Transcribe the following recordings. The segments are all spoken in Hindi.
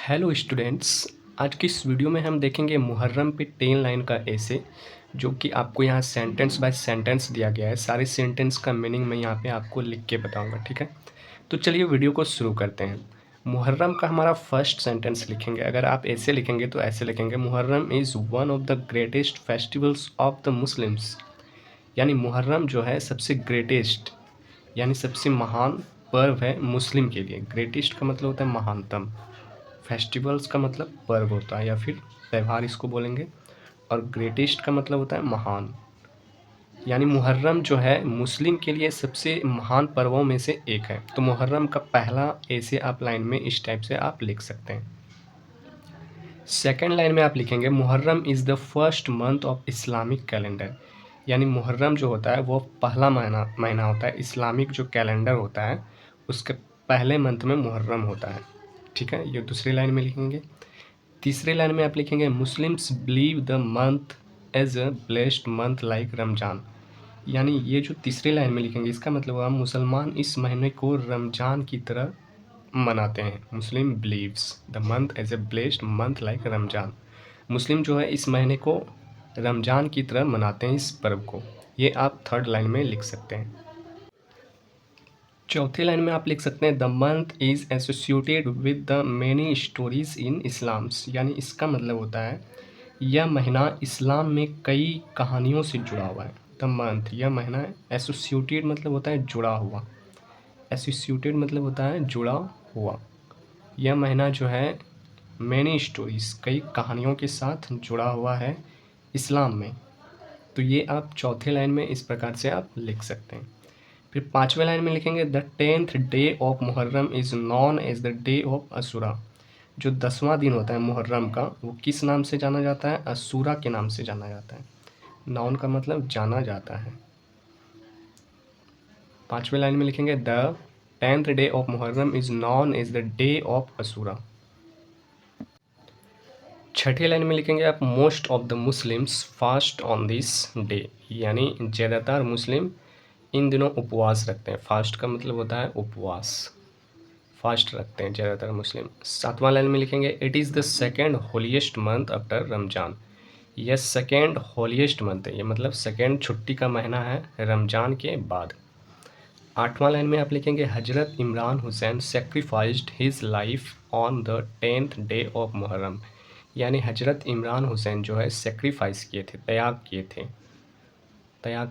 Hello students. आज की इस वीडियो में हम देखेंगे मुहर्रम पे 10 लाइन का ऐसे, जो कि आपको यहाँ सेंटेंस बाय सेंटेंस दिया गया है। सारे सेंटेंस का मीनिंग मैं यहाँ पे आपको लिख के बताऊंगा, ठीक है। तो चलिए वीडियो को शुरू करते हैं। मुहर्रम का हमारा फर्स्ट सेंटेंस लिखेंगे। अगर आप ऐसे लिखेंगे तो ऐसे लिखेंगे, Muharram is one of the greatest festivals of the Muslims. यानी मुहर्रम जो है सबसे ग्रेटेस्ट यानी सबसे महान पर्व है मुस्लिम के लिए। ग्रेटेस्ट का मतलब होता है महानतम, फेस्टिवल्स का मतलब पर्व होता है या फिर त्यौहार इसको बोलेंगे, और ग्रेटेस्ट का मतलब होता है महान। यानी मुहर्रम जो है मुस्लिम के लिए सबसे महान पर्वों में से एक है। तो मुहर्रम का पहला ऐसे आप लाइन में इस टाइप से आप लिख सकते हैं। सेकेंड लाइन में आप लिखेंगे, Muharram is the first month of Islamic calendar. यानी मुहर्रम जो होता है वो पहला महीना होता है। इस्लामिक जो कैलेंडर होता है उसके पहले मंथ में मुहर्रम होता है, ठीक है। ये दूसरी लाइन में लिखेंगे। तीसरी लाइन में आप लिखेंगे, Muslims believe the month as a blessed month like Ramzan. यानी ये जो तीसरी लाइन में लिखेंगे इसका मतलब हुआ मुसलमान इस महीने को रमजान की तरह मनाते हैं। Muslim believes the month as a blessed month like Ramzan. Muslim जो है इस महीने को रमजान की तरह मनाते हैं, इस पर्व को। ये आप थर्ड लाइन में लिख सकते हैं। चौथी लाइन में आप लिख सकते हैं, the month is associated with the many stories in Islam's. यानी इसका मतलब होता है यह महीना इस्लाम में कई कहानियों से जुड़ा हुआ है। द मंथ, यह महीना, एसोसिएटेड मतलब होता है जुड़ा हुआ। एसोसिएटेड मतलब होता है जुड़ा हुआ। यह महीना जो है मैनी स्टोरीज, कई कहानियों के साथ जुड़ा हुआ है इस्लाम में। तो ये आप चौथे लाइन में इस प्रकार से आप लिख सकते हैं। फिर पाँचवें लाइन में लिखेंगे, the 10th day of Muharram is known as the day of Ashura. जो 10वां दिन होता है मुहर्रम का वो किस नाम से जाना जाता है? अशूरा के नाम से जाना जाता है। नॉन का मतलब जाना जाता है। पाँचवें लाइन में लिखेंगे, the 10th day of Muharram is known as the day of Ashura. छठी लाइन में लिखेंगे आप, most of the Muslims fast on this day. यानी ज़्यादातर मुस्लिम इन दिनों उपवास रखते हैं। फास्ट का मतलब होता है उपवास, फास्ट रखते हैं ज़्यादातर मुस्लिम। सातवां लाइन में लिखेंगे, it is the second holiest month after Ramzan. यह सेकेंड होलीस्ट मंथ है, ये मतलब सेकेंड छुट्टी का महीना है रमजान के बाद। आठवां लाइन में आप लिखेंगे, हजरत Imran Hussain sacrificed his life on the 10th day of Muharram. यानी हजरत इमरान हुसैन जो है सेक्रीफाइस किए थे, त्याग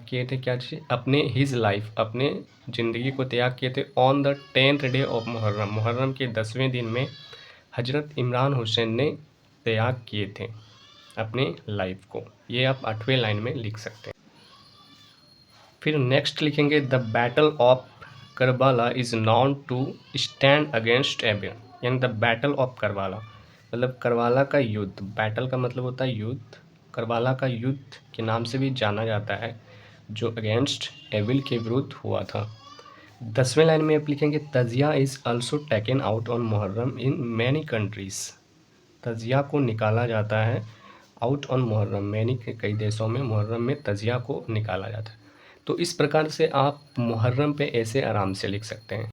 किए थे क्या चीज़? अपने हिज लाइफ, अपने ज़िंदगी को त्याग किए थे on the 10th day of Muharram. Muharram के 10वें दिन में हजरत इमरान हुसैन ने त्याग किए थे अपने लाइफ को। ये आप 8वें लाइन में लिख सकते हैं। फिर नेक्स्ट लिखेंगे, the battle of Karbala is known to stand against एबियन। यानी द बैटल ऑफ करबला मतलब करबला का युद्ध। बैटल का मतलब होता है युद्ध, करबला का युद्ध के नाम से भी जाना जाता है, जो अगेंस्ट एविल के विरुद्ध हुआ था। 10वें लाइन में आप लिखेंगे, tazia is also taken out on Muharram in many countries. Tazia को निकाला जाता है आउट ऑन मुहर्रम, मैनी के कई देशों में मुहर्रम में तजिया को निकाला जाता है। तो इस प्रकार से आप मुहर्रम पे ऐसे आराम से लिख सकते हैं।